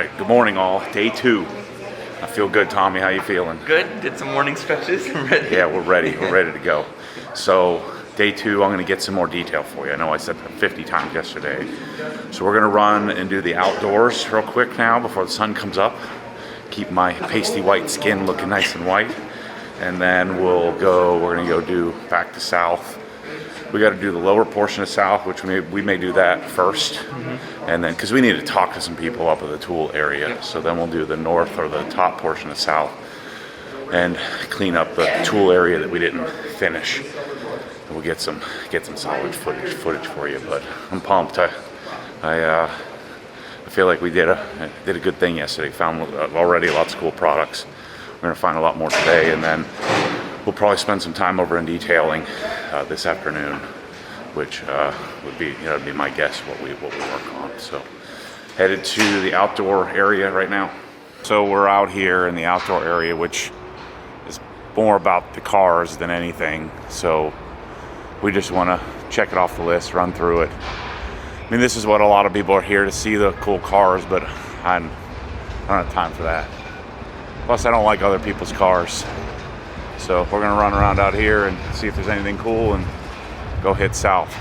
right, good morning all. Day 2. I feel good, Tommy. How you feeling? Good. Did some morning stretches. I'm ready. Yeah, we're ready. We're ready to go. So, day 2, I'm going to get some more detail for you. I know I said that 50 times yesterday. So we're going to run and do the outdoors real quick now before the sun comes up. Keep my pasty white skin looking nice and white. And then we're going to go do back to south. We got to do the lower portion of south, which we may do that first. And then, because we need to talk to some people up at the tool area. So then we'll do the north or the top portion of south and clean up the tool area that we didn't finish. And we'll get some solid footage for you. But I'm pumped. I feel like we did a good thing yesterday. Found already lots of cool products. We're gonna find a lot more today, and then we'll probably spend some time over in detailing this afternoon, which would be my guess what we work on. So headed to the outdoor area right now. So we're out here in the outdoor area, which is more about the cars than anything. So we just want to check it off the list, run through it. I mean, this is what a lot of people are here to see, the cool cars, but I don't have time for that. Plus, I don't like other people's cars. So we're gonna run around out here and see if there's anything cool and go hit south.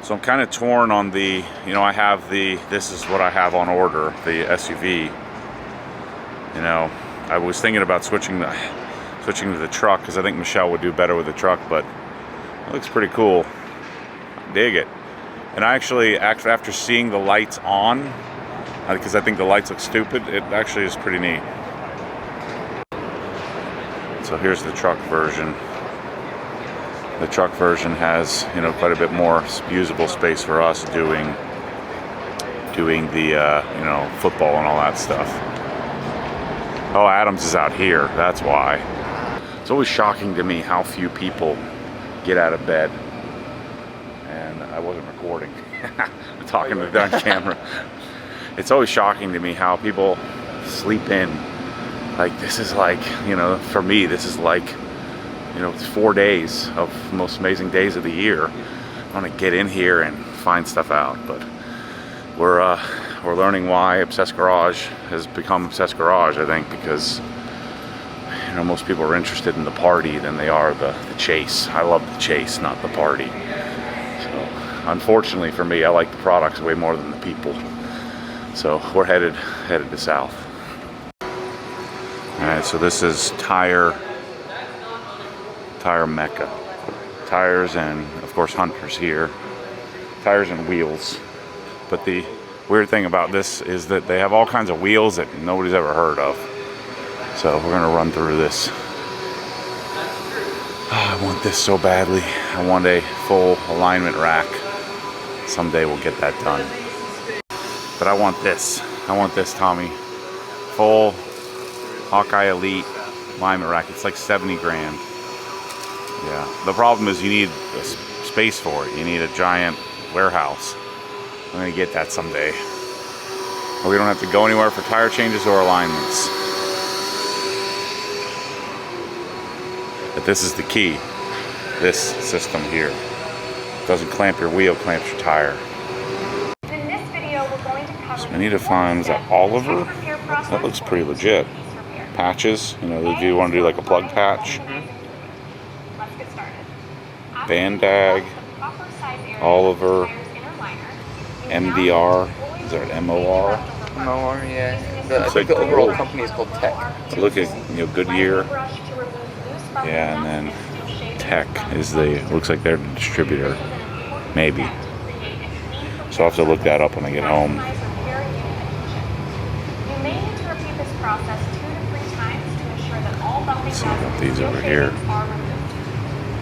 So I'm kind of torn on the, I have this is what I have on order, the SUV. I was thinking about switching to the truck because I think Michelle would do better with the truck, but it looks pretty cool. I dig it. And I actually, after seeing the lights on, because I think the lights look stupid, it actually is pretty neat. So here's the truck version. The truck version has, quite a bit more usable space for us doing the, football and all that stuff. Oh, Adams is out here. That's why. It's always shocking to me how few people get out of bed. And I wasn't recording. I'm talking to the on camera. It's always shocking to me how people sleep in. Like, this is like, for me, this is like, it's 4 days of the most amazing days of the year. I want to get in here and find stuff out, but we're learning why Obsessed Garage has become Obsessed Garage, I think, because, most people are interested in the party than they are the chase. I love the chase, not the party. So, unfortunately for me, I like the products way more than the people. So, we're headed to south. Alright, so this is tire mecca. Tires and, of course, Hunters here. Tires and wheels. But the weird thing about this is that they have all kinds of wheels that nobody's ever heard of. So we're going to run through this. I want this so badly. I want a full alignment rack. Someday we'll get that done. But I want this. I want this, Tommy. Full Hawkeye Elite alignment rack. It's like 70 grand. Yeah. The problem is you need a space for it. You need a giant warehouse. I'm going to get that someday. Or we don't have to go anywhere for tire changes or alignments. But this is the key. This system here. It doesn't clamp your wheel, clamps your tire. In this video, we're going to cover. So I need to find, is that Oliver? That looks pretty legit. Patches, if you want to do like a plug patch. Let's get started. Bandag, Oliver, MDR, is there an MOR? MOR, yeah. I think the overall company is called Tech. Look at, Goodyear. Yeah, and then Tech is looks like they're the distributor. Maybe. So I'll have to look that up when I get home. You may need to repeat this process 2 to 3 times to ensure that all bumping Let's see about these over here. are removed.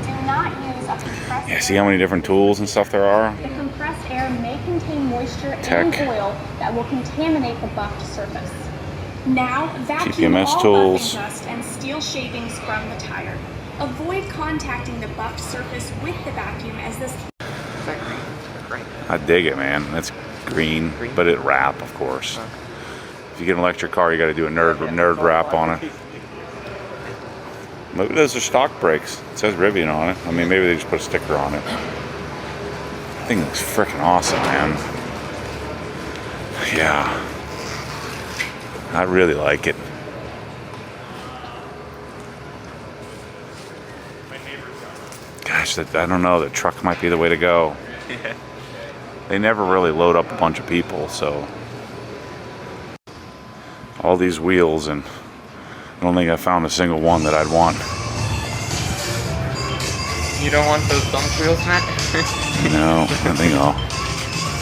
Do not use a compressed Yeah, see how many different tools and stuff there are? The compressed air may contain moisture Tech. and oil that will contaminate the buffed surface. Now, vacuum TPMS all tools. buffing dust and steel shavings from the tire. Avoid contacting the buffed surface with the vacuum as this. Is that green? I dig it, man. That's green, but it wrap, of course. If you get an electric car, you got to do a nerd wrap on it. Maybe those are stock brakes. It says Rivian on it. I mean, maybe they just put a sticker on it. That thing looks freaking awesome, man. Yeah. I really like it. Gosh, I don't know. The truck might be the way to go. Yeah. They never really load up a bunch of people, so all these wheels, and I don't think I found a single one that I'd want. You don't want those bump wheels, Matt? No, I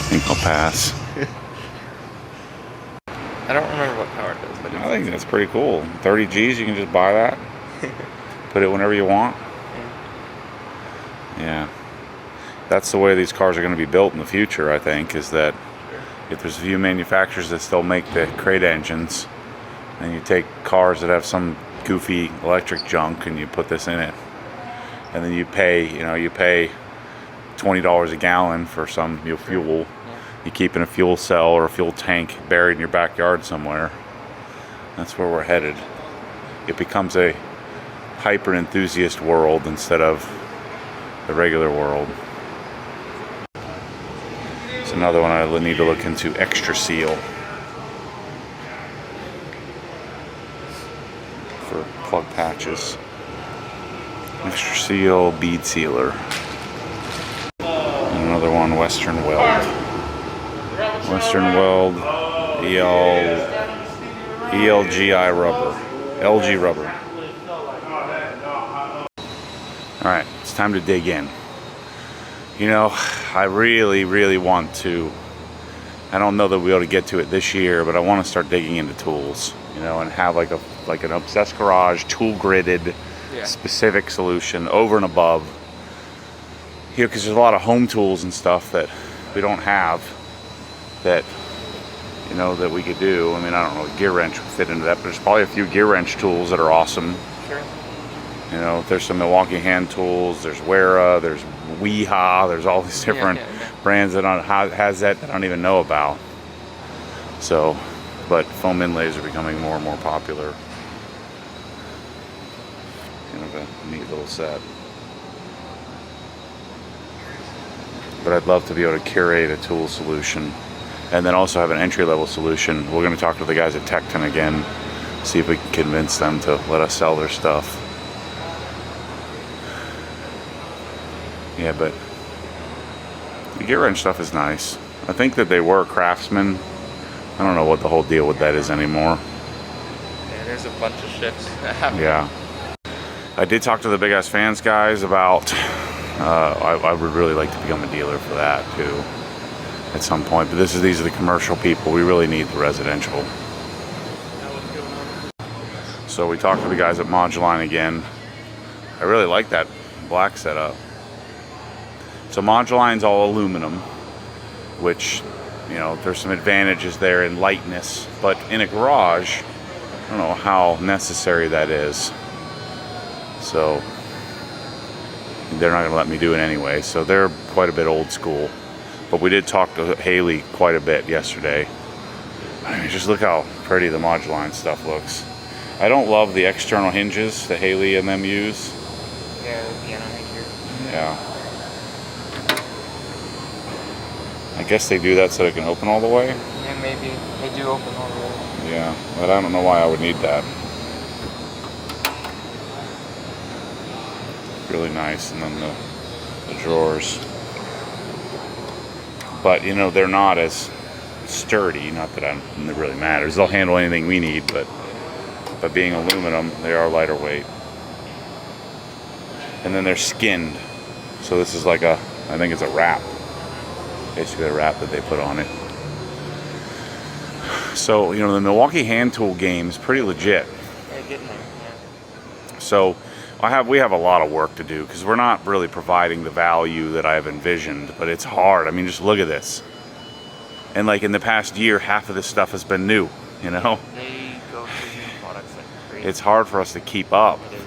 think I'll pass. I don't remember what power it is, but I think that's pretty cool. 30 G's, you can just buy that. Put it whenever you want. Yeah. That's the way these cars are going to be built in the future, I think, is that if there's a few manufacturers that still make the crate engines, and you take cars that have some goofy electric junk and you put this in it, and then you pay $20 a gallon for some fuel. You keep in a fuel cell or a fuel tank buried in your backyard somewhere. That's where we're headed. It becomes a hyper enthusiast world instead of the regular world. It's another one I need to look into. Extra Seal for plug patches. Extra Seal bead sealer. And another one, Western Weld. Western Weld ELGI rubber. LG rubber. Alright, it's time to dig in. You know, I really want to, I don't know that we'll be able to get to it this year, but I want to start digging into tools, you know, and have like an Obsessed Garage tool gridded specific solution over and above. You know, because there's a lot of home tools and stuff that we don't have that, you know, that we could do. I mean, I don't know, gear wrench would fit into that, but there's probably a few gear wrench tools that are awesome. Sure. You know, there's some Milwaukee hand tools, there's Wera, there's Weeha, there's all these different brands that has that I don't even know about. So, but foam inlays are becoming more and more popular. Kind of a neat little set. But I'd love to be able to curate a tool solution and then also have an entry-level solution. We're going to talk to the guys at Tecton again, see if we can convince them to let us sell their stuff. Yeah, but the gear wrench stuff is nice. I think that they were Craftsman. I don't know what the whole deal with that is anymore. Yeah, there's a bunch of ships that happen. Yeah. I did talk to the Big Ass Fans guys about, I would really like to become a dealer for that too at some point. But these are the commercial people. We really need the residential. So we talked to the guys at Moduline again. I really like that black setup. So Moduline's all aluminum, which, you know, there's some advantages there in lightness, but in a garage, I don't know how necessary that is. So they're not going to let me do it anyway. So they're quite a bit old school. But we did talk to Haley quite a bit yesterday. I mean, just look how pretty the Moduline stuff looks. I don't love the external hinges that Haley and them use. Yeah, the piano maker. Yeah. I guess they do that so it can open all the way. Yeah, maybe. They do open all the way. Yeah, but I don't know why I would need that. Really nice. And then the drawers. But, you know, they're not as sturdy. Not that it really matters. They'll handle anything we need, but being aluminum, they are lighter weight. And then they're skinned. So this is like I think it's a wrap. Basically a wrap that they put on it. So, you know, the Milwaukee hand tool game is pretty legit. Yeah, getting there, yeah. So we have a lot of work to do because we're not really providing the value that I've envisioned, but it's hard. I mean, just look at this. And like in the past year, half of this stuff has been new, you know? They go through new products like crazy. It's hard for us to keep up. It is.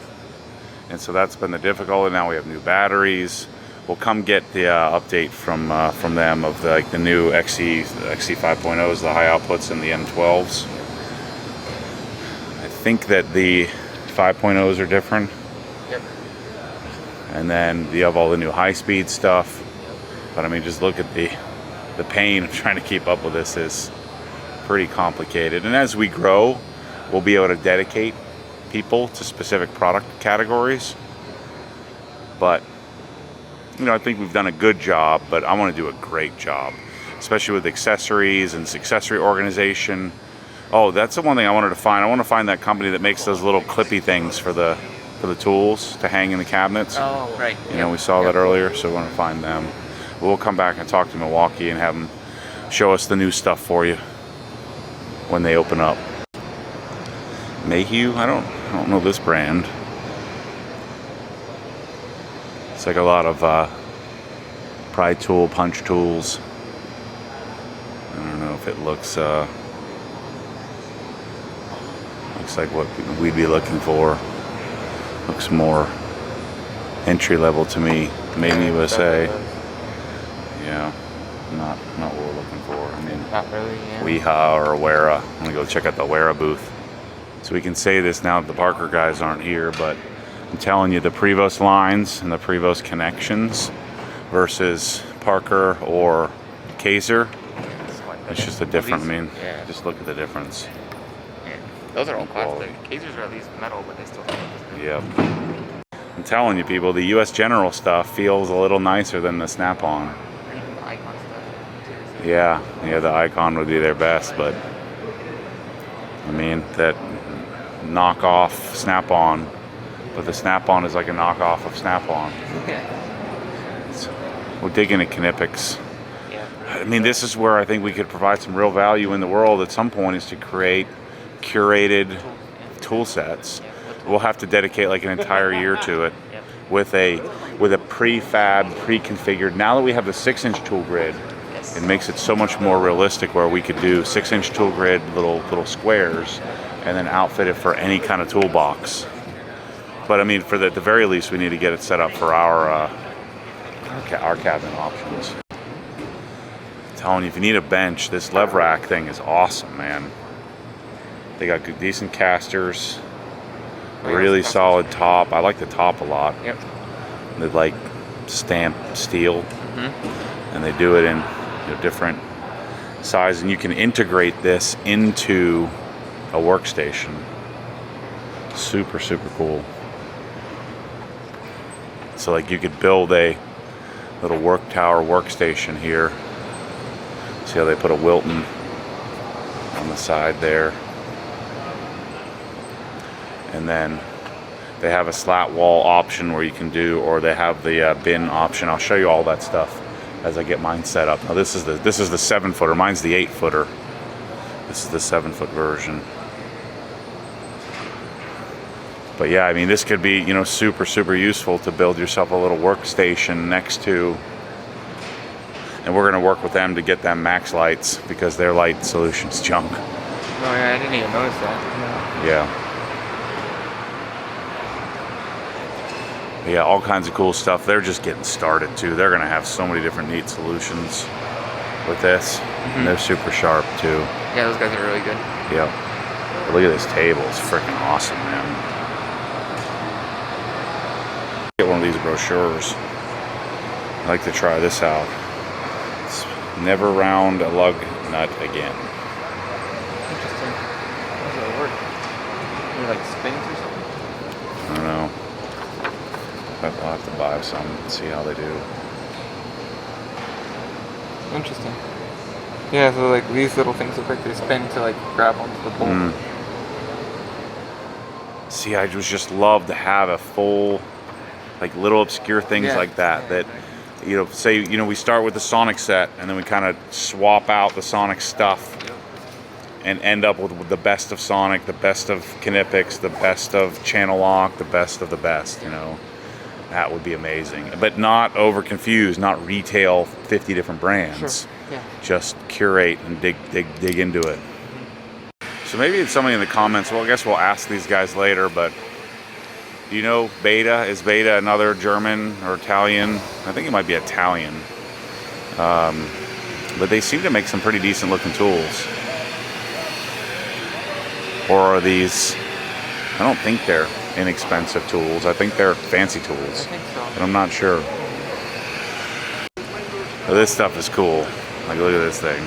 And so that's been the difficulty. Now we have new batteries. We'll come get the update from them of the new XE 5.0s, the high outputs, and the M12s. I think that the 5.0s are different. Yep. And then you have all the new high-speed stuff. But I mean, just look at the pain of trying to keep up with this is pretty complicated. And as we grow, we'll be able to dedicate people to specific product categories. But, you know, I think we've done a good job, but I want to do a great job, especially with accessories and accessory organization. Oh, that's the one thing I wanted to find. I want to find that company that makes those little clippy things for the tools to hang in the cabinets. Oh, right. You know, we saw that earlier, so we want to find them. We'll come back and talk to Milwaukee and have them show us the new stuff for you when they open up. Mayhew, I don't know this brand. It's like a lot of pry tool, punch tools. I don't know if it looks like what we'd be looking for. Looks more entry level to me. Made in USA. Yeah, not what we're looking for. I mean, Not really, yeah. Weha or Awera. I'm gonna go check out the Awera booth. So we can say this now that the Parker guys aren't here, but I'm telling you, the Prevost lines and the Prevost connections versus Parker or Kaiser, it's just a different. I mean, Yeah. just look at the difference. Yeah. Those are all Quality. plastic. Casers are at least metal, but they still look good. Yep. I'm telling you, people, the U.S. General stuff feels a little nicer than the Snap-on. And even the Icon stuff, too. Yeah, the Icon would be their best, but I mean, that knockoff Snap-on, but the Snap-on is like a knockoff of Snap-on. We're digging at Knipex. Yeah. I mean, this is where I think we could provide some real value in the world at some point, is to create curated tool sets. We'll have to dedicate like an entire year to it with a prefab, pre-configured. Now that we have the 6-inch tool grid, it makes it so much more realistic, where we could do 6-inch tool grid, little squares, and then outfit it for any kind of toolbox. But I mean, for the, at the very least, we need to get it set up for our cabinet options. I'm telling you, if you need a bench, this lev rack thing is awesome, man. They got good, decent casters, really solid top. I like the top a lot. Yep. They like stamped steel, and they do it in different size, and you can integrate this into a workstation. Super cool. So like you could build a little work tower workstation here. See how they put a Wilton on the side there, and then they have a slat wall option where you can do, or they have the bin option. I'll show you all that stuff as I get mine set up. Now this is the 7-footer. Mine's the 8-footer. This is the 7-foot version. But yeah, I mean, this could be, super useful to build yourself a little workstation next to. And we're going to work with them to get them max lights, because their light solution's junk. Oh yeah, I didn't even notice that. Yeah. Yeah, all kinds of cool stuff. They're just getting started too. They're going to have so many different neat solutions with this. And they're super sharp too. Yeah, those guys are really good. Yep. But look at this table. It's freaking awesome, man. Get one of these brochures. I'd like to try this out. It's never round a lug nut again. Interesting. How does that work? Are like spins or something? I don't know. But I'll have to buy some and see how they do. Interesting. Yeah, so like these little things look like they spin to like grab onto the bolt. See, I just love to have a full, like little obscure things like that. That, say, we start with the Sonic set, and then we kind of swap out the Sonic stuff and end up with the best of Sonic, the best of Knipex, the best of Channel Lock, the best of the best, That would be amazing. But not over confused, not retail 50 different brands. Sure. Yeah. Just curate and dig into it. So maybe it's somebody in the comments. Well, I guess we'll ask these guys later, but do you know Beta? Is Beta another German or Italian? I think it might be Italian. But they seem to make some pretty decent looking tools. Or are these, I don't think they're inexpensive tools. I think they're fancy tools. I think so. But I'm not sure. But this stuff is cool. Like, look at this thing.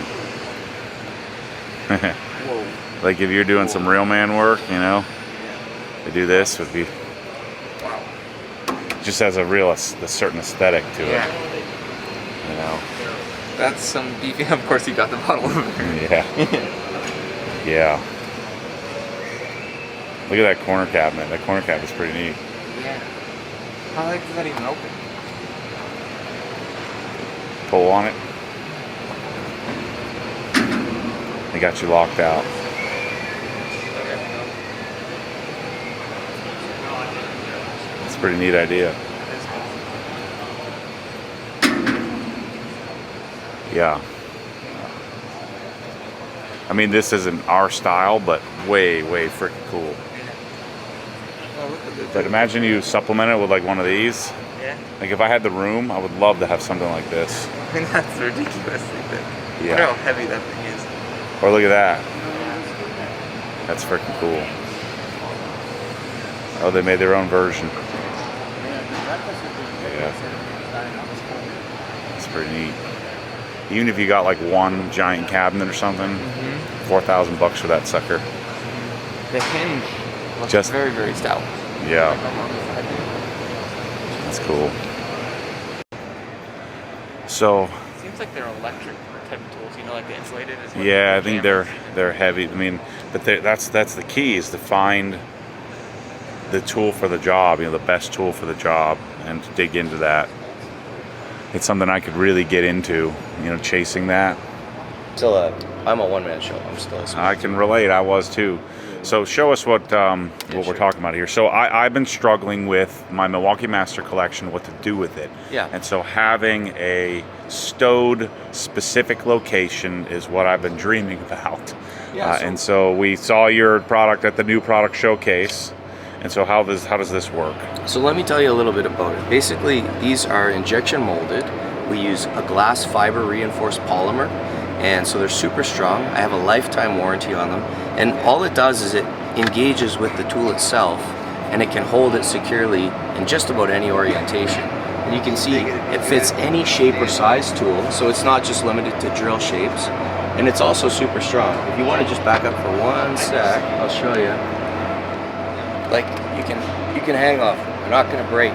Whoa. Like if you're doing some real man work, you know, to do this would be, just has a certain aesthetic to it, you know. That's some beefy. Of course, he got the bottle opener. Yeah. Yeah. Look at that corner cabinet. That corner cabinet's pretty neat. Yeah. How does that even open? Pull on it. They got you locked out. It's a pretty neat idea. Yeah. I mean, this isn't our style, but way freaking cool. Oh, look at But imagine you supplement it with like one of these. Yeah. Like if I had the room, I would love to have something like this. I mean, that's ridiculously big. Yeah. Look how heavy that thing is. Or look at that. That's freaking cool. Oh, they made their own version. Yeah. It's pretty neat. Even if you got like one giant cabinet or something, $4,000 for that sucker. The hinge looks Just- very stout. Yeah, that's cool. So, Seems like they're electric type of tools, you know, like the insulated. Is what yeah, I the think cameras. they're heavy. I mean, but that's the key, is to find the tool for the job, you know, the best tool for the job, and to dig into that. It's something I could really get into, you know, chasing that. I'm a one-man show. I'm still a I can relate. I was too. So show us what we're talking about here. So I've been struggling with my Milwaukee Master collection, what to do with it. Yeah. And so having a stowed specific location is what I've been dreaming about. Yeah, And so we saw your product at the new product showcase. And so how does this work? So let me tell you a little bit about it. Basically, these are injection molded. We use a glass fiber reinforced polymer, and so they're super strong. I have a lifetime warranty on them, and all it does is it engages with the tool itself, and it can hold it securely in just about any orientation. And you can see it fits any shape or size tool, so it's not just limited to drill shapes, and it's also super strong. If you want to just back up for one sec, I'll show you. Like you can hang off. They're not going to break.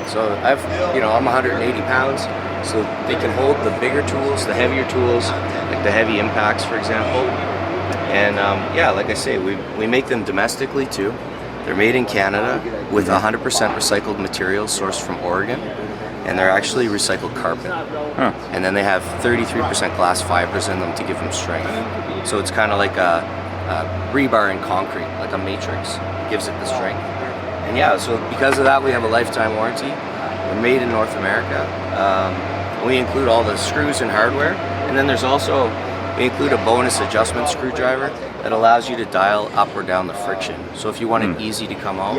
So I'm 180 pounds, so they can hold the bigger tools, the heavier tools, like the heavy impacts, for example. And like I say, we make them domestically too. They're made in Canada with 100% recycled materials sourced from Oregon, and they're actually recycled carbon. Huh. And then they have 33% glass fibers in them to give them strength. So it's kind of like a rebar in concrete, like a matrix, gives it the strength. And yeah, so because of that, we have a lifetime warranty. We're made in North America. We include all the screws and hardware, and then we include a bonus adjustment screwdriver that allows you to dial up or down the friction. So if you want it easy to come out,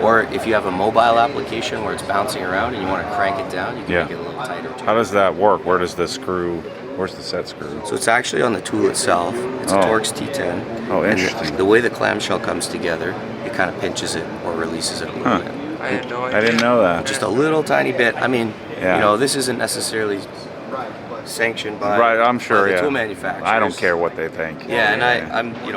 or if you have a mobile application where it's bouncing around and you want to crank it down, you can make it a little tighter too. How does that work? Where's the set screw? So it's actually on the tool itself. It's a Torx T10. Oh, And interesting. the way the clamshell comes together, it kind of pinches it or releases it a little bit. I had no idea. I didn't know that. Just a little tiny bit. I mean, Yeah. this isn't necessarily sanctioned by, Right, I'm sure, by the yeah. tool manufacturers. I don't care what they think. Yeah, and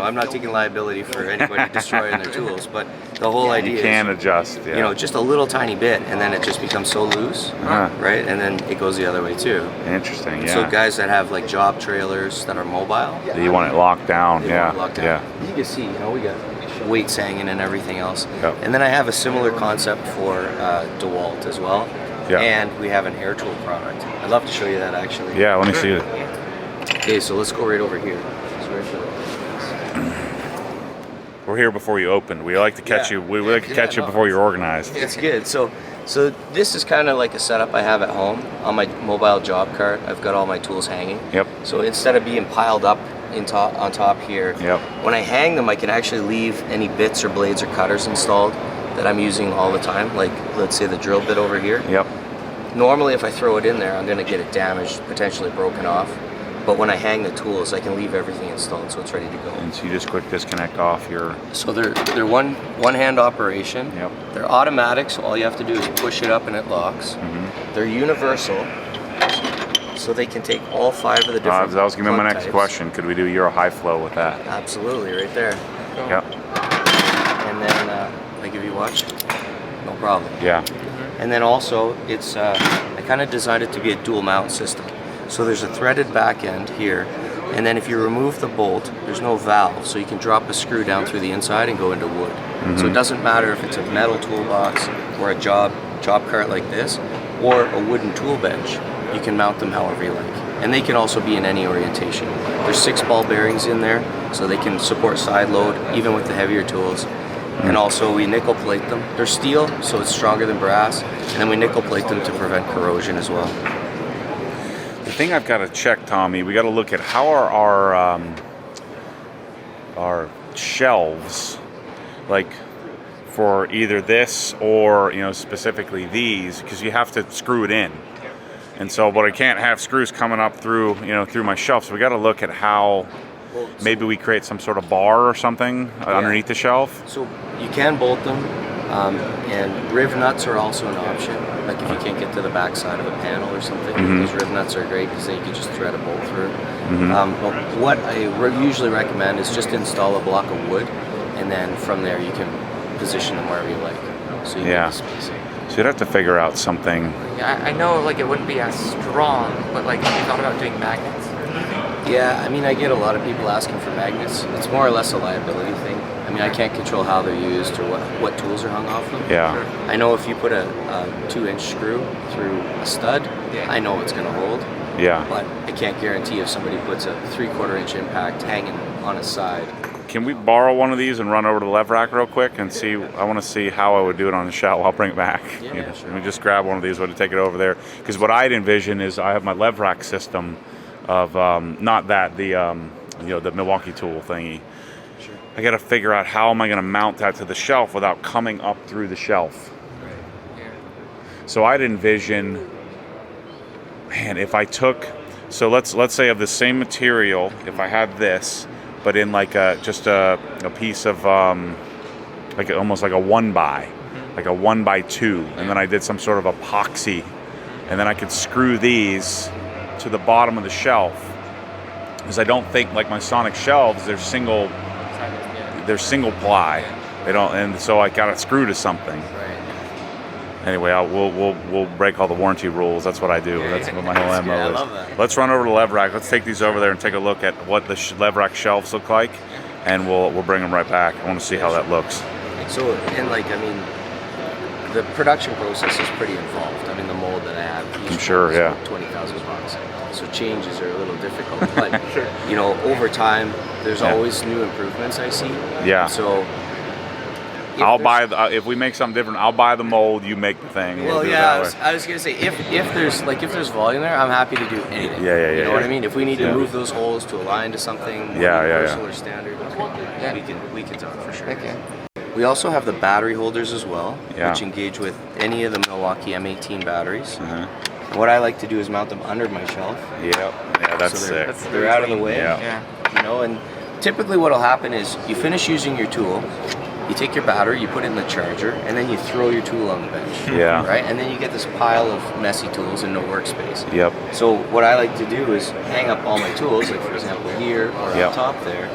I'm not taking liability for anybody destroying their tools, but the whole idea You can is, adjust, yeah. just a little tiny bit, and then it just becomes so loose, right? And then it goes the other way too. Interesting, yeah. So guys that have like job trailers that are mobile, You want it locked down, they yeah. want it locked down. Yeah. You can see, we got weights hanging and everything else. Yep. And then I have a similar concept for DeWalt as well. Yeah. And we have an air tool product. I'd love to show you that actually. Yeah, let me see it. Okay, so let's go right over here. We're here before you opened. We like to catch Yeah. you. We like to Yeah, catch you no, before you're organized. It's good. So this is kind of like a setup I have at home on my mobile job cart. I've got all my tools hanging. Yep. So instead of being piled up on top here, Yep. when I hang them, I can actually leave any bits or blades or cutters installed that I'm using all the time. Like let's say the drill bit over here. Yep. Normally, if I throw it in there, I'm going to get it damaged, potentially broken off. But when I hang the tools, I can leave everything installed, so it's ready to go. And so you just quick disconnect off your. So they're one hand operation. Yep. They're automatic, so all you have to do is push it up and it locks. They're universal. so they can take all 5 of the different that was gonna be my plug next types. question. Could we do Euro high flow with that? Absolutely, right there. Yep. And then, like if you watch, no problem. Yeah. And then also, it's I kind of designed it to be a dual mount system. So there's a threaded back end here, and then if you remove the bolt, there's no valve, so you can drop a screw down through the inside and go into wood. So it doesn't matter if it's a metal toolbox or a job cart like this, or a wooden tool bench. You can mount them however you like. And they can also be in any orientation. There's 6 ball bearings in there, so they can support side load, even with the heavier tools. And also we nickel plate them. They're steel, so it's stronger than brass. And then we nickel plate them to prevent corrosion as well. The thing I've got to check, Tommy, we got to look at how are our shelves, like for either this or specifically these, because you have to screw it in. And so, but I can't have screws coming up through through my shelf. So we got to look at how maybe we create some sort of bar or something underneath the shelf. So you can bolt them, and riv nuts are also an option. Like if you can't get to the back side of a panel or something, those riv nuts are great because then you can just thread a bolt through. But what I usually recommend is just install a block of wood, and then from there you can position them wherever you like. So you get the spacing. So you'd have to figure out something. Yeah, I know like it wouldn't be as strong, but like have you thought about doing magnets? Yeah, I mean, I get a lot of people asking for magnets. It's more or less a liability thing. I mean, I can't control how they're used or what tools are hung off them. Yeah. I know if you put a 2-inch screw through a stud, I know it's going to hold. Yeah. But I can't guarantee if somebody puts a 3/4 inch impact hanging on a side. Can we borrow one of these and run over to the lever rack real quick and see? I want to see how I would do it on the shell. I'll bring it back. Yeah, sure. Let me just grab one of these. Would take it over there? Because what I'd envision is I have my lever rack system of not that the the Milwaukee tool thingy. Sure. I got to figure out how am I going to mount that to the shelf without coming up through the shelf. Yeah. So I'd envision, man, if I took, so let's say of the same material, if I had this, but in like just a piece of like almost like a 1x, like a 1x2, and then I did some sort of epoxy, and then I could screw these to the bottom of the shelf, because I don't think like my Sonic shelves, they're single ply. They don't, and so I got it screwed to something. Right. Anyway, we'll break all the warranty rules. That's what I do. That's what my whole MO I is. love that. Let's run over to the lever rack. Let's take these over there and take a look at what the lever rack shelves look like, and we'll bring them right back. I want to see how that looks. So, and like, I mean, the production process is pretty involved. I mean, the mold that I have, I'm sure, yeah. $20,000. So changes are a little difficult, but over time, there's always new improvements I see. Yeah. So I'll buy if we make something different. I'll buy the mold. You make the thing. Well, do it yeah, that way. I was gonna say if there's volume there, I'm happy to do anything. Yeah, You know what I mean? If we need to Yeah. move those holes to align to something Yeah. universal or standard, we can do it for sure. Okay. We also have the battery holders as well, Yeah. which engage with any of the Milwaukee M18 batteries. Uh-huh. And what I like to do is mount them under my shelf. Yep. Yeah, that's So they're- sick. They're out of the way. Yeah. And typically what'll happen is you finish using your tool, you take your battery, you put it in the charger, and then you throw your tool on the bench. Yeah. Right? And then you get this pile of messy tools and no workspace. Yep. So what I like to do is hang up all my tools, like for example here or Yep. on top there,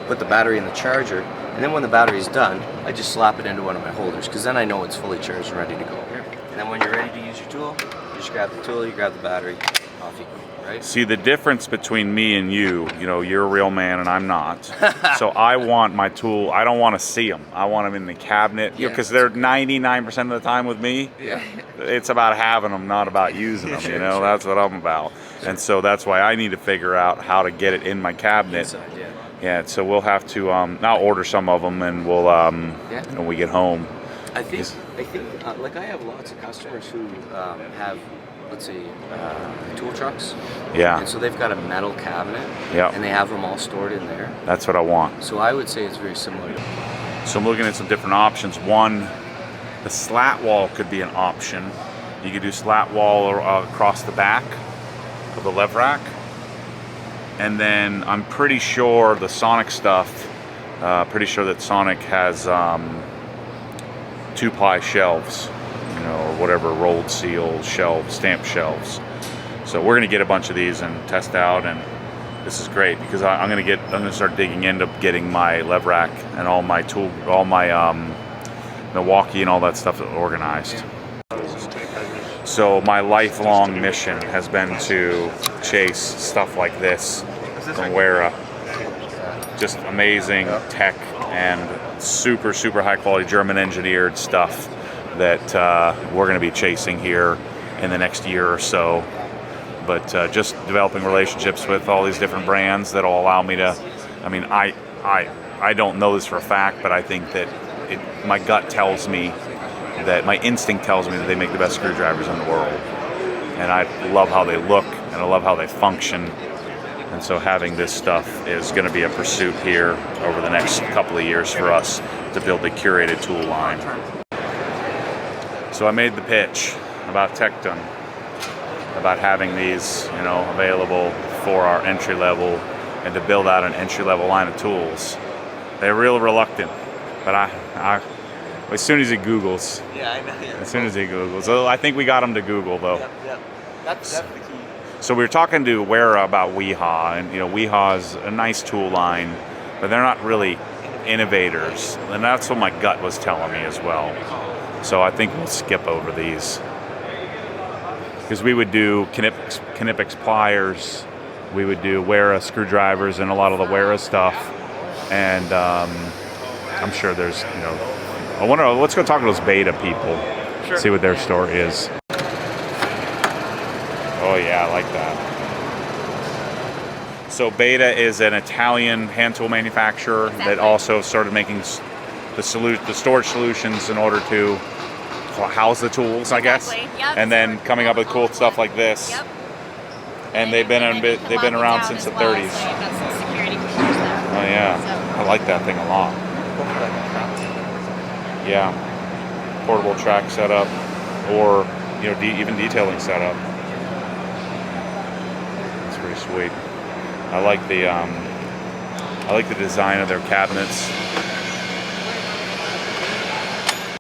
put the battery in the charger, and then when the battery's done, I just slap it into one of my holders, because then I know it's fully charged and ready to go. And then when you're ready to use your tool, you just grab the tool, you grab the battery, off you go, right? See, the difference between me and you're a real man and I'm not. So I want my tool, I don't want to see them. I want them in the cabinet, because they're 99% of the time with me. Yeah. It's about having them, not about using them, That's what I'm about. And so that's why I need to figure out how to get it in my cabinet. Inside, yeah. Yeah, so we'll have to now order some of them, and we'll when we get home. I think like I have lots of customers who have, let's say, tool trucks. Yeah. And so they've got a metal cabinet. Yeah. And they have them all stored in there. That's what I want. So I would say it's very similar. So I'm looking at some different options. One, the slat wall could be an option. You could do slat wall across the back of the lever rack. And then I'm pretty sure the Sonic stuff, pretty sure that Sonic has 2-ply shelves, or whatever, rolled seal shelves, stamp shelves. So we're gonna get a bunch of these and test out, and this is great because I'm gonna start digging into getting my lev rack and all my Milwaukee and all that stuff organized. So my lifelong mission has been to chase stuff like this from Wera. Just amazing tech and super high quality German engineered stuff that we're going to be chasing here in the next year or so. But just developing relationships with all these different brands that'll allow me to, I mean, I don't know this for a fact, but I think that my gut tells me, that my instinct tells me that they make the best screwdrivers in the world. And I love how they look, and I love how they function. And so having this stuff is going to be a pursuit here over the next couple of years for us to build a curated tool line. So I made the pitch about Tecton, about having these, available for our entry level and to build out an entry level line of tools. They're real reluctant, but as soon as he Googles. Yeah, I know. Yeah. As soon as he Googles. So I think we got him to Google though. Yep. That's the key. So we were talking to Wera about Weehaw, and Weehaw's a nice tool line, but they're not really innovators, and that's what my gut was telling me as well. So I think we'll skip over these because we would do Knipex pliers, we would do Wera screwdrivers, and a lot of the Wera stuff, and I'm sure there's I wonder. Let's go talk to those Beta people. Sure. See what their story is. Oh yeah, I like that. So Beta is an Italian hand tool manufacturer that also started making the storage solutions in order to house the tools, I guess. Yep. And then coming up with cool stuff like this. Yep. And they've been around since the 30s. So you've got some security features there. Oh yeah, So. I like that thing a lot. Yeah, portable track setup, or even detailing setup. That's pretty sweet. I like the design of their cabinets.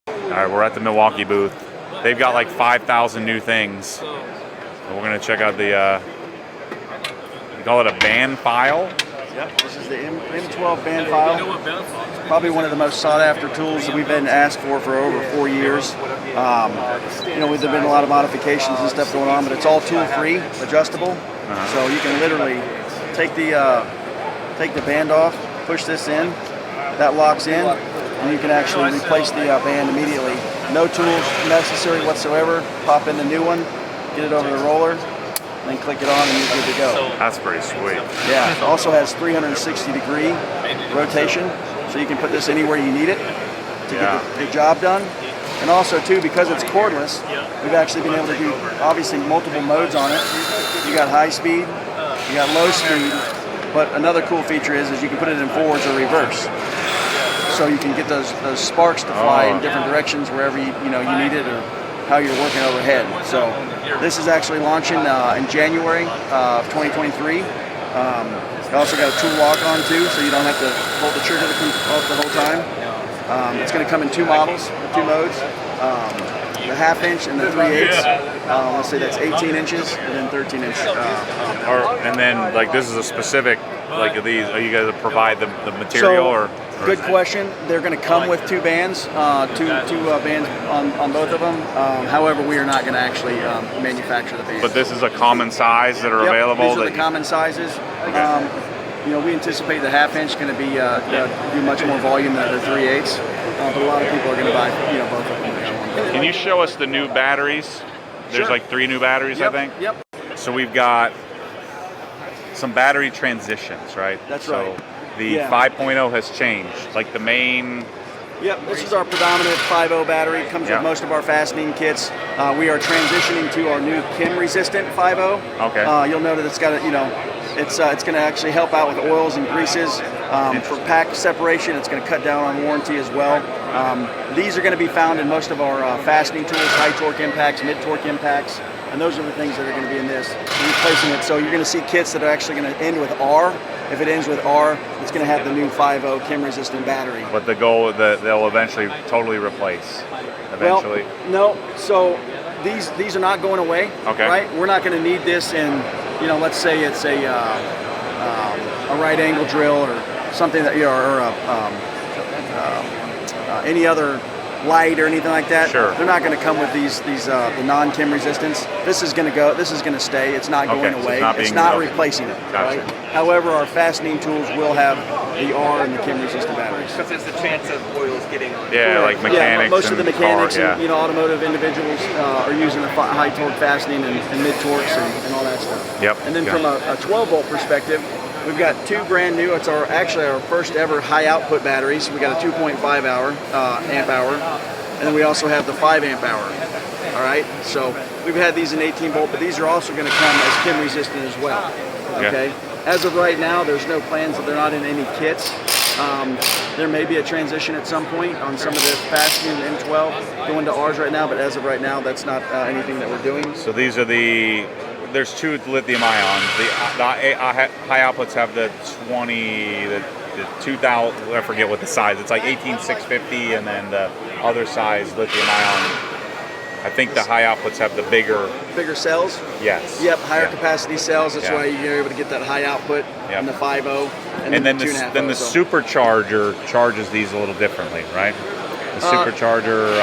All right, we're at the Milwaukee booth. They've got like 5,000 new things. And we're gonna check out the. You call it a band file? Yep, this is the M12 band file. Probably one of the most sought after tools that we've been asked for over 4 years. There's been a lot of modifications and stuff going on, but it's all tool free, adjustable. So you can literally take the band off, push this in, that locks in, and you can actually replace the band immediately. No tools necessary whatsoever. Pop in the new one, get it over the roller, then click it on and you're good to go. That's pretty sweet. Yeah, it also has 360-degree rotation, so you can put this anywhere you need it to get the job done. And also, too, because it's cordless, we've actually been able to do, obviously, multiple modes on it. You got high speed, you got low speed, but another cool feature is you can put it in forwards or reverse. So you can get those sparks to fly in different directions wherever you need it or how you're working overhead. So this is actually launching in January of 2023. You also got a tool lock on too, so you don't have to hold the trigger the whole time. It's going to come in two models, two modes. The half-inch and the 3/8. Let's say that's 18 inches and then 13-inch. And then this is a specific of these. Are you guys to provide the material or? Good question. They're going to come with two bands, two bands on both of them. However, we are not going to actually manufacture the bands. But this is a common size that are available. These are the common sizes. Okay. We anticipate the half-inch going to be do much more volume than the 3/8. But a lot of people are going to buy both of them. Can you show us the new batteries? There's Sure. 3 new batteries, I think. Yep. So we've got some battery transitions, right? That's so right. The 5.0 has changed. The main. Yep, this is our predominant 5.0 battery. It comes with most of our fastening kits. We are transitioning to our new Kim-resistant 5.0. Okay. You'll note that it's got it's going to actually help out with oils and greases. For pack separation, it's going to cut down on warranty as well. These are going to be found in most of our fastening tools, high torque impacts, mid torque impacts, and those are the things that are going to be in this. We're replacing it, so you're going to see kits that are actually going to end with R. If it ends with R, it's going to have the new 5.0 Kim-resistant battery. But the goal that they'll eventually totally replace. Eventually. Well, no. So these are not going away. Okay. Right. We're not going to need this in, you know, let's say it's a right angle drill or something that, you know, or any other light or anything like that. Sure. They're not going to come with these the non-Kim resistance. This is going to go. This is going to stay. It's not going so away. it's It's not okay. replacing it. Gotcha. Right? However, our fastening tools will have the R and the Kim resistant batteries. Because there's the chance of oils getting on. Yeah, like mechanics. Most of the and mechanics car, and, you know, automotive individuals are using the high torque fastening and mid torques and all that stuff. Yep. And then Yeah. from a 12 volt perspective, we've got two brand new. It's actually our first ever high output batteries. We got a 2.5 amp hour, and then we also have the 5 amp hour. All right. So we've had these in 18 volt, but these are also going to come as Kim resistant as well. Okay. As of right now, there's no plans that they're not in any kits. There may be a transition at some point on some of the fastening in M12 going to ours right now, but as of right now, that's not anything that we're doing. So these are there's two lithium ion. The high outputs have the 2000, I forget what the size. It's like 18650, and then the other size lithium ion. I think the high outputs have the bigger cells. Yes. Yep, higher capacity cells. That's Yeah. why you're able to get that high output and the 5.0. And then the 2.5. the supercharger charges these a little differently, right? The supercharger.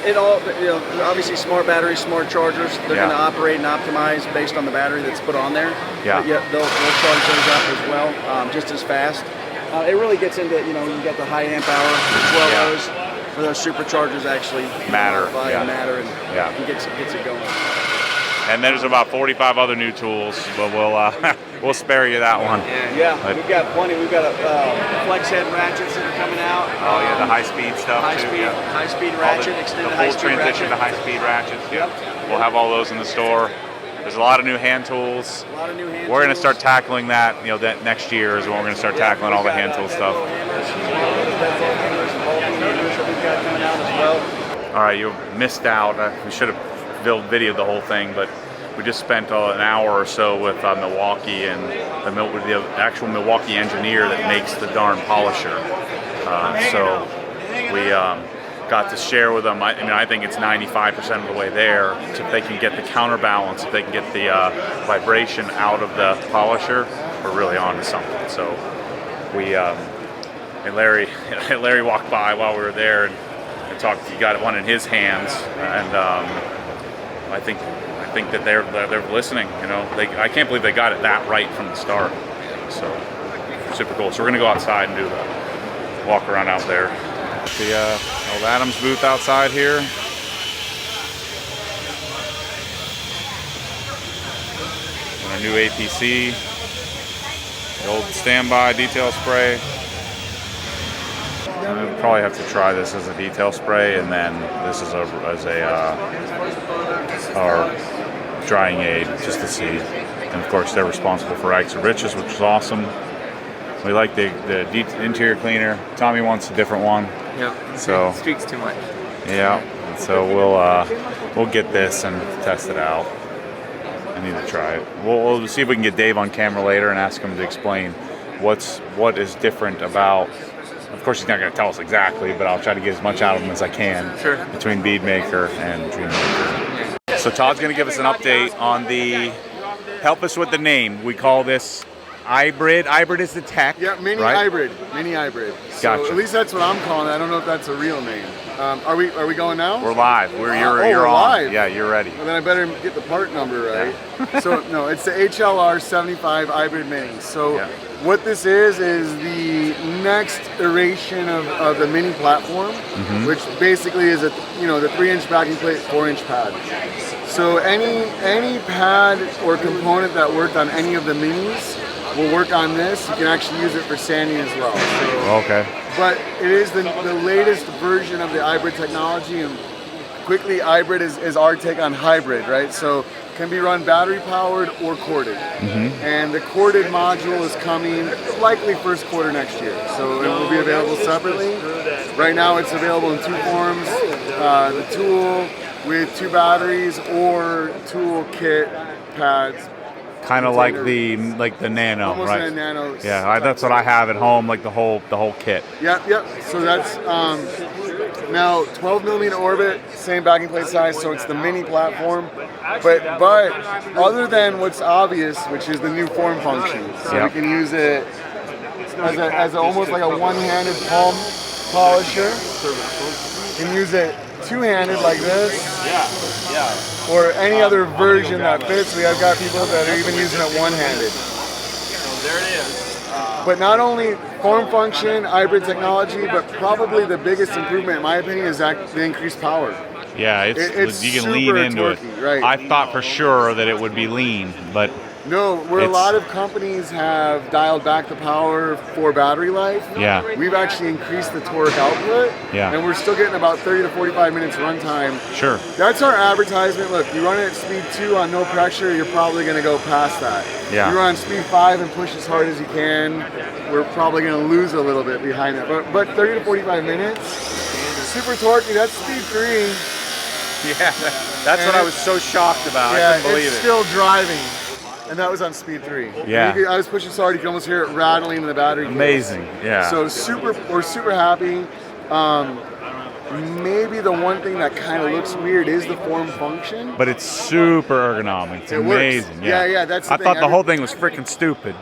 It all, you know, obviously smart batteries, smart chargers. They're Yeah. going to operate and optimize based on the battery that's put on there. Yeah. But they'll charge those up as well, just as fast. It really gets into, you know, you got the high amp hour, 12 O's. Where those superchargers actually Matter, modify and matter and gets it going. And there's about 45 other new tools, but we'll spare you that one. Yeah, we've got plenty. We've got flex head ratchets that are coming out. Oh yeah, the high-speed stuff too. High speed ratchet, extended the high full speed transition ratchet. to high-speed ratchets. Yep. We'll have all those in the store. There's a lot of new hand tools. A lot of new hand We're going to tools. start tackling that. You know, that next year is when we're going to start tackling all the hand tool stuff. All right, you missed out. We should have videoed the whole thing, but we just spent an hour or so with Milwaukee and the actual Milwaukee engineer that makes the darn polisher. So we got to share with them. I think it's 95% of the way there. So if they can get the counterbalance, if they can get the vibration out of the polisher, we're really on to something. So we and Larry walked by while we were there and talked. He got one in his hands, and I think that they're listening. You know, I can't believe they got it that right from the start. So super cool. So we're gonna go outside and do the walk around out there. The old Adams booth outside here. And our new APC, the old standby detail spray. We'll probably have to try this as a detail spray, and then this is our drying aid, just to see. And of course, they're responsible for rags and riches, which is awesome. We like the interior cleaner. Tommy wants a different one. Yeah. So it streaks too much. yeah. So we'll get this and test it out. I need to try it. We'll see if we can get Dave on camera later and ask him to explain what is different about. Of course, he's not going to tell us exactly, but I'll try to get as much out of him as I can between Beadmaker and Dreammaker. So Todd's going to give us an update on help us with the name. We call this hybrid. Hybrid is the tech. Yeah, mini right? hybrid. Mini hybrid. So Gotcha. at least that's what I'm calling it. I don't know if that's a real name. Are we going now? We're live. You're we're on. live. Yeah, you're ready. Well, then I better get the part number right. So no, it's the HLR 75 hybrid mini. So what this is the next iteration of the mini platform, which basically is the 3-inch backing plate, 4-inch pad. So any pad or component that worked on any of the minis will work on this. You can actually use it for sanding as well. So, Okay. but it is the latest version of the hybrid technology, and quickly hybrid is our take on hybrid, right? So can be run battery powered or corded. And the corded module is coming likely first quarter next year. So it will be available separately. Right now it's available in two forms, the tool with 2 batteries or tool kit pads. Kind of like the Nano, Almost right? a Nano. Yeah, that's what I have at home, like the whole kit. Yep. So that's Now 12 millimeter orbit, same backing plate size, so it's the mini platform. But other than what's obvious, which is the new form function, so Yep. we can use it as almost like a one-handed palm polisher. You can use it two-handed like this, or any other version that fits. We have got people that are even using it one-handed. There it is. But not only form function, hybrid technology, but probably the biggest improvement, in my opinion, is the increased power. Yeah, It's you can super lean into it. torquey, right. I thought for sure that it would be lean, but No, where a It's- lot of companies have dialed back the power for battery life, yeah. we've actually increased the torque output, Yeah. and we're still getting about 30 to 45 minutes runtime. Sure. That's our advertisement. Look, you run it at speed 2 on no pressure, you're probably going to go past that. Yeah. You run speed 5 and push as hard as you can, we're probably going to lose a little bit behind that. But 30 to 45 minutes, super torquey, that's speed 3. Yeah, that's what I was so shocked about. I couldn't believe it's it. still driving. And that was on speed 3. Yeah. I was pushing so hard you can almost hear it rattling in the battery case. Amazing. Yeah. So we're super happy. Maybe the one thing that kind of looks weird is the form function. But it's super ergonomic. It's It works. amazing. Yeah, that's the I thing. thought the whole thing was freaking stupid.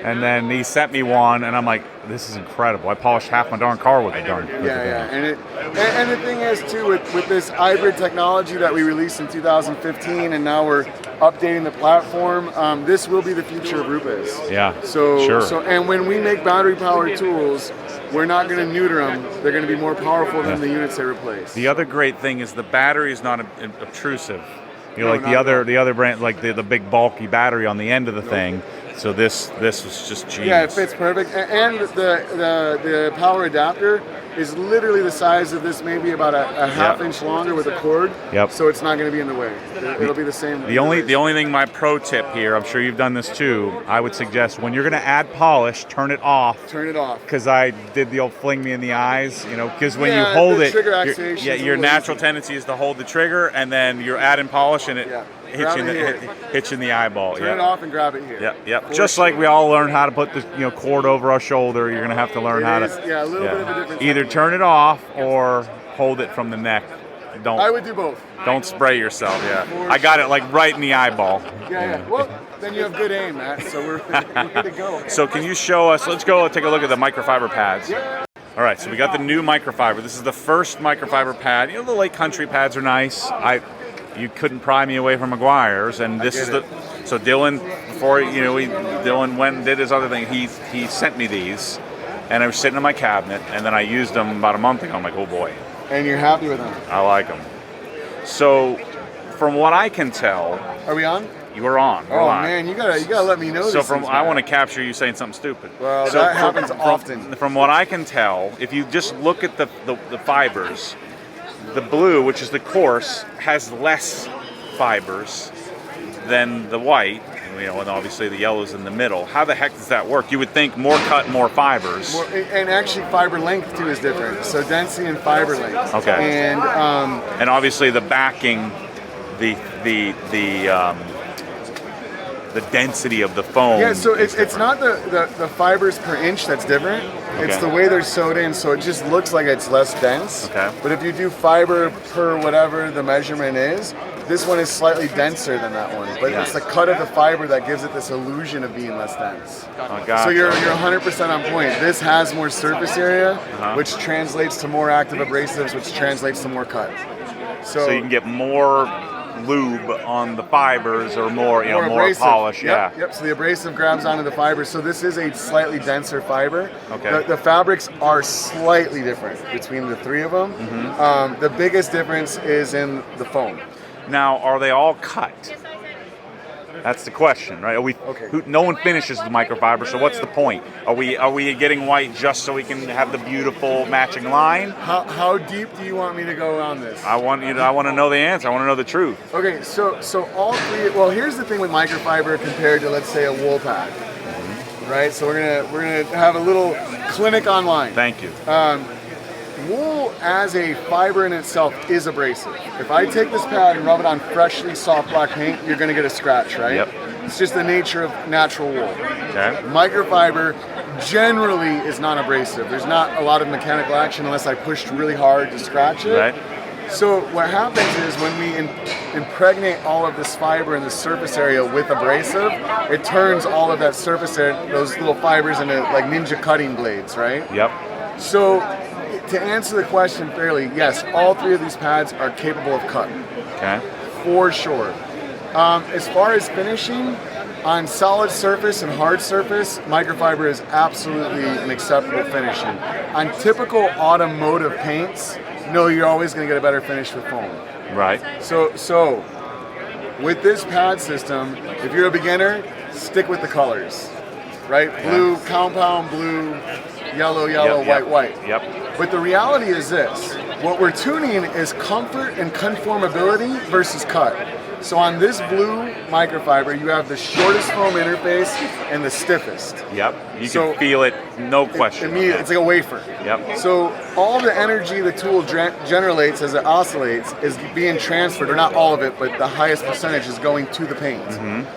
And then he sent me one, and I'm like, this is incredible. I polished half my darn car with it. Yeah. And the thing is too, with this hybrid technology that we released in 2015, and now we're updating the platform. This will be the future of Rupes. Yeah. So Sure. and when we make battery powered tools, we're not going to neuter them. They're going to be more powerful than the units they replace. The other great thing is the battery is not obtrusive. You know, No, like not at all. the other brand, like the big bulky battery on the end of the thing. So this was just genius. Yeah, it fits perfect. And the power adapter is literally the size of this, maybe about a half inch longer with a cord. Yep. So it's not going to be in the way. It'll be the same. The only thing, my pro tip here, I'm sure you've done this too, I would suggest when you're going to add polish, turn it off. Turn it off. Because I did the old fling me in the eyes, you know, because when you Yeah, hold the it, trigger actuation is a your little natural easy. tendency is to hold the trigger and then you're adding polish and it Yeah. hits you, Grab it hits you in the eyeball. Turn it off and grab it here. Yep. For Just sure. like we all learned how to put the cord over our shoulder, you're gonna have to learn It how is, to. yeah, a little bit of a difference. Either turn it off or hold it from the neck. I would do both. Don't spray yourself. Yeah, For I got it like right in the eyeball. Yeah. Well, then you have good aim, Matt. So we're good to go. So can you show us? Let's go take a look at the microfiber pads. All right, so we got the new microfiber. This is the first microfiber pad. You know, the Lake Country pads are nice. You couldn't pry me away from McGuire's, and this is the. So Dylan, before Dylan went and did his other thing, he sent me these, and I was sitting in my cabinet, and then I used them about a month ago. I'm like, oh boy, And you're happy with them. I like them. So, from what I can tell, Are we on? you are on. We're Oh live. man, you gotta let me know So this. from I want to capture you saying something stupid. Well, so that happens often. From what I can tell, if you just look at the fibers, the blue, which is the coarse, has less fibers than the white. You know, and obviously the yellow's in the middle. How the heck does that work? You would think more cut, more fibers. And actually, fiber length too is different. So density and fiber length. Okay. And And obviously the backing, the density of the foam. yeah, so is it's not the fibers per inch that's different. It's Okay. the way they're sewed in, so it just looks like it's less dense. Okay. But if you do fiber per whatever the measurement is, this one is slightly denser than that one. But Yeah. it's the cut of the fiber that gives it this illusion of being less dense. Oh, gotcha. So you're 100% on point. This has more surface area, Uh-huh. which translates to more active abrasives, which translates to more cut. So you can get more lube on the fibers or more, more abrasive. polish. Yep, Yeah. Yep. So the abrasive grabs onto the fiber. So this is a slightly denser fiber. Okay. The fabrics are slightly different between the three of them. Mm-hmm. The biggest difference is in the foam. Now, are they all cut? That's the question, right? No one finishes the microfiber, so what's the point? Are we getting white just so we can have the beautiful matching line? How deep do you want me to go on this? I want to know the answer. I want to know the truth. Okay, so all three. Well, here's the thing with microfiber compared to, let's say, a wool pad, right? So we're gonna have a little clinic online. Thank you. Wool as a fiber in itself is abrasive. If I take this pad and rub it on freshly soft black paint, you're going to get a scratch, right? Yep. It's just the nature of natural wool. Okay. Microfiber generally is non-abrasive. There's not a lot of mechanical action unless I pushed really hard to scratch it. Right. So what happens is when we impregnate all of this fiber in the surface area with abrasive, it turns all of that surface area, those little fibers, into like ninja cutting blades, right? Yep. So to answer the question fairly, yes, all three of these pads are capable of cutting, Okay. for sure. As far as finishing, on solid surface and hard surface, microfiber is absolutely an acceptable finishing. On typical automotive paints, no, you're always going to get a better finish with foam. Right. So with this pad system, if you're a beginner, stick with the colors, right? Blue, compound blue, yellow, Yep, white. Yep. But the reality is this, what we're tuning is comfort and conformability versus cut. So on this blue microfiber, you have the shortest foam interface and the stiffest. Yep. You So- can feel it, no question. Immediately, it's like a wafer. Yep. So all the energy the tool generates as it oscillates is being transferred, or not all of it, but the highest percentage is going to the paint.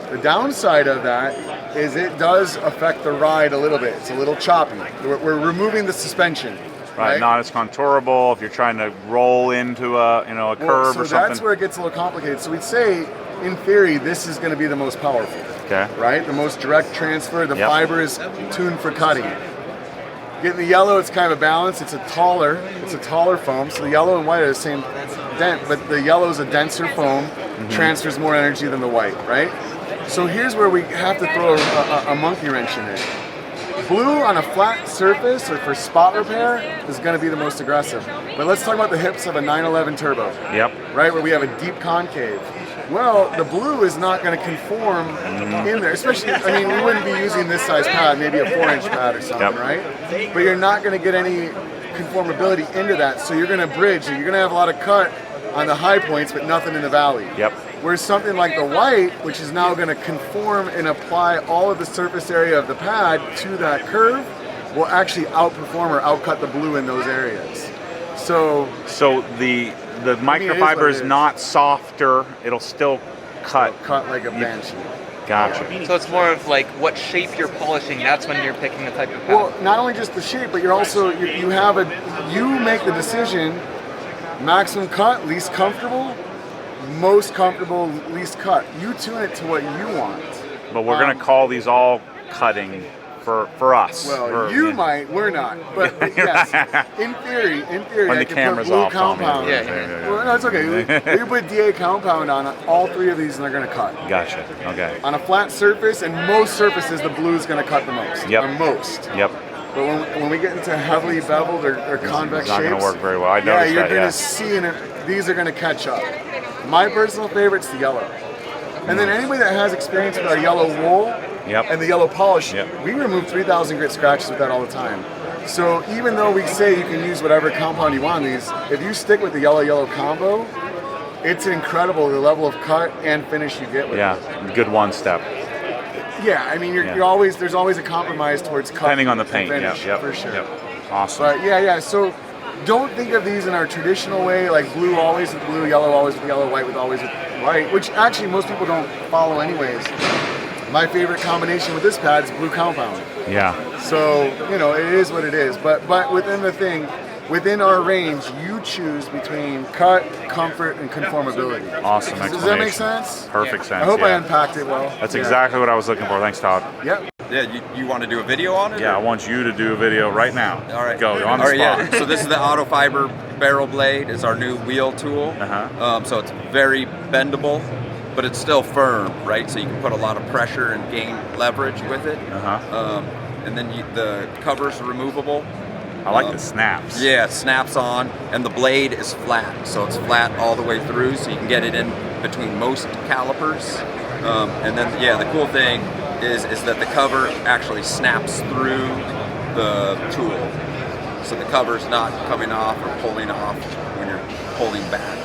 The downside of that is it does affect the ride a little bit. It's a little choppy. We're removing the suspension. Right. Not as contourable if you're trying to roll into a Well, curve so or something. that's where it gets a little complicated. So we'd say, in theory, this is going to be the most powerful. Okay. Right? The most direct transfer. The Yep. fiber is tuned for cutting. Getting the yellow, it's kind of a balance. It's a taller foam. So the yellow and white are the same dent, but the yellow is a denser foam, transfers more energy than the white, right? So here's where we have to throw a monkey wrench in it. Blue on a flat surface or for spot repair is going to be the most aggressive. But let's talk about the hips of a 911 turbo. Yep. Right, where we have a deep concave. Well, the blue is not going to conform in there, especially, I mean, we wouldn't be using this size pad, maybe a 4-inch pad or something, Yep. right? But you're not going to get any conformability into that, so you're going to bridge, you're going to have a lot of cut on the high points, but nothing in the valley. Yep. Whereas something like the white, which is now going to conform and apply all of the surface area of the pad to that curve, will actually outperform or outcut the blue in those areas. So the mean, it is microfiber what is it is. not softer. It'll still cut. cut like a banshee. Gotcha. So it's more of like what shape you're polishing. That's when you're picking the type of pad. Well, not only just the shape, but you're also you make the decision: maximum cut, least comfortable, most comfortable, least cut. You tune it to what you want. But we're gonna call these all cutting for us. Well, you might, we're not. But yes, in theory, When I the can camera's put blue off, tell me. compound. Yeah. Well, no, it's okay. We can put DA compound on all three of these, and they're gonna cut. Gotcha. Okay. On a flat surface, and most surfaces, the blue is gonna cut the most. Yep. Or most. Yep. But when we get into heavily beveled or convex It's not shapes, gonna work very well. I yeah, noticed you're that. gonna Yeah. see these are gonna catch up. My personal favorite's the yellow. And then anybody that has experience with our yellow wool Yep. and the yellow polish, Yep. we remove 3,000 grit scratches with that all the time. So even though we say you can use whatever compound you want on these, if you stick with the yellow combo, it's incredible the level of cut and finish you get with Yeah. it. Good one step. Yeah, I mean Yeah. you're always there's always a compromise towards cut. Depending on the and paint. finish, Yep. Yep. for sure. Yep. Awesome. But yeah. So don't think of these in our traditional way, like blue always with blue, yellow always with yellow, white with always with white, which actually most people don't follow anyways. My favorite combination with this pad is blue compound. Yeah. So, it is what it is. But within our range, you choose between cut, comfort, and conformability. Awesome Does explanation. that make sense? Perfect sense. I hope I yeah. unpacked it well. That's Yeah. exactly what I was looking for. Thanks, Todd. Yep. Yeah, you want to do a video on it? Yeah, I or- want you to do a video right now. All right. Go. You're on the All right, spot. yeah. So this is the Auto Fiber Barrel Blade. It's our new wheel tool. Uh-huh. So it's very bendable, but it's still firm, right? So you can put a lot of pressure and gain leverage with it. Uh-huh. And then the cover's removable. I like the snaps. Yeah, it snaps on, and the blade is flat. So it's flat all the way through, so you can get it in between most calipers. And then, the cool thing is that the cover actually snaps through the tool. So the cover's not coming off or pulling off when you're pulling back.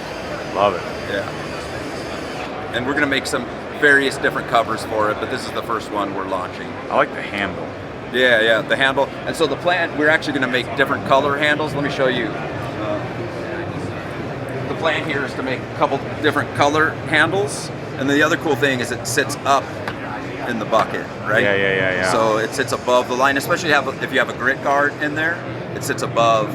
Love it. Yeah. And we're gonna make some various different covers for it, but this is the first one we're launching. I like the handle. Yeah, the handle. And so the plan, we're actually gonna make different color handles. Let me show you. The plan here is to make a couple different color handles. And the other cool thing is it sits up in the bucket, right? Yeah. So it sits above the line, especially if you have a grit guard in there. It sits above.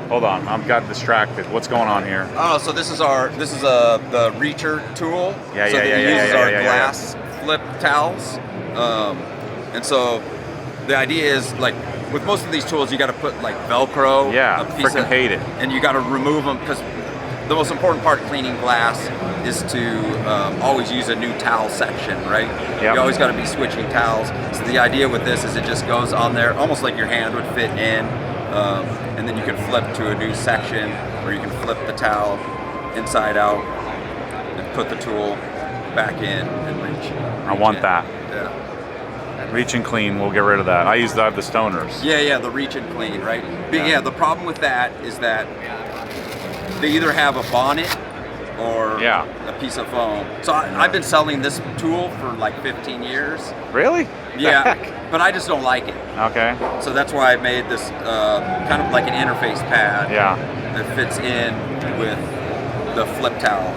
Hold on, I've got distracted. What's going on here? Oh, so this is the reacher tool. Yeah. It uses our glass flip towels, and so the idea is like with most of these tools, you got to put like Velcro. Yeah, freaking hate it. And you got to remove them because the most important part of cleaning glass is to always use a new towel section, right? Yep. You always got to be switching towels. So the idea with this is it just goes on there, almost like your hand would fit in, and then you can flip to a new section, or you can flip the towel inside out and put the tool back in and reach. I want that. Yeah. Reach and clean, we'll get rid of that. I have the stoners. Yeah, the reach and clean, right? But yeah, the problem with that is that they either have a bonnet or a piece of foam. So I've been selling this tool for like 15 years. Really? Yeah, but I just don't like it. Okay. So that's why I made this kind of like an interface pad that fits in with the flip towel.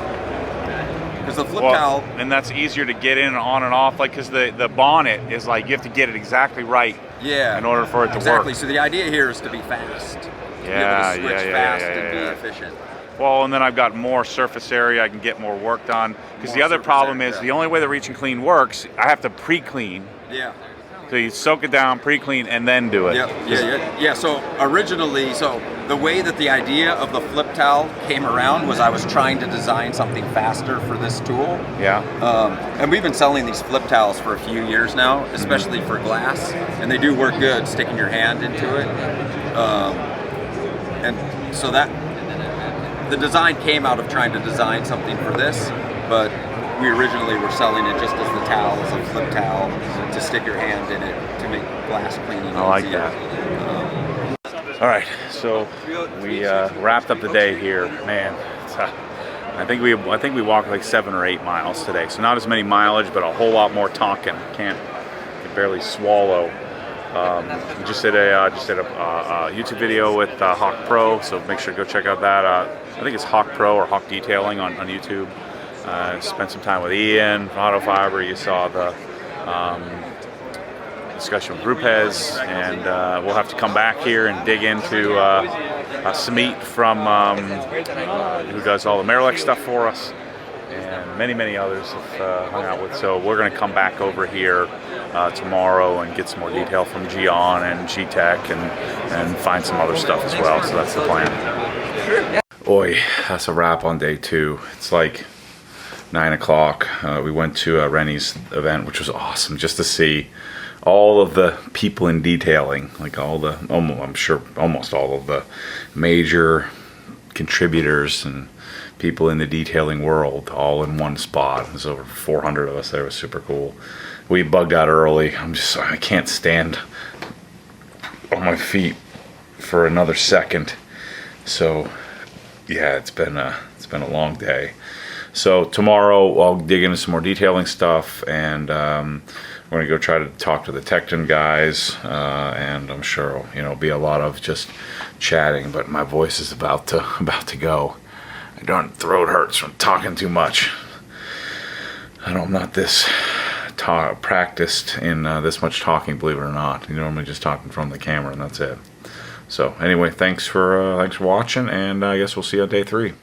Because the flip towel... And that's easier to get in on and off, like, because the bonnet is like, you have to get it exactly right in order for it to work. Exactly, so the idea here is to be fast. Be able to switch fast and be efficient. Well, and then I've got more surface area, I can get more work done. Because the other problem is, the only way the reach and clean works, I have to pre-clean. Yeah. So you soak it down, pre-clean, and then do it. Yeah. So originally, the way that the idea of the flip towel came around was I was trying to design something faster for this tool. Yeah. And we've been selling these flip towels for a few years now, especially for glass, and they do work good, sticking your hand into it. And so that the design came out of trying to design something for this, but we originally were selling it just as the towel, as a flip towel, to stick your hand in it to make glass cleaning easier. I like that. All right, so we wrapped up the day here. Man, I think we walked like 7 or 8 miles today. So not as many mileage, but a whole lot more talking. Can barely swallow. We just did a YouTube video with Hawk Pro, so make sure to go check out that. I think it's Hawk Pro or Hawk Detailing on YouTube. Spent some time with Ian from Auto Fiber. You saw the discussion with Rupes, and we'll have to come back here and dig into Samit from who does all the Marilex stuff for us, and many others have hung out with. So we're going to come back over here tomorrow and get some more detail from Gian and G-Tech and find some other stuff as well. So that's the plan. Boy, that's a wrap on day 2. It's like 9 o'clock. We went to Rennie's event, which was awesome, just to see all of the people in detailing, like I'm sure almost all of the major contributors and people in the detailing world all in one spot. There's over 400 of us there. It was super cool. We bugged out early. I can't stand on my feet for another second. So yeah, it's been a long day. So tomorrow I'll dig into some more detailing stuff, and we're gonna go try to talk to the Tecton guys, and I'm sure it'll be a lot of just chatting. But my voice is about to go. My darn throat hurts from talking too much. I'm not this practiced in this much talking, believe it or not. You're normally just talking from the camera, and that's it. So anyway, thanks for watching, and I guess we'll see you on day 3.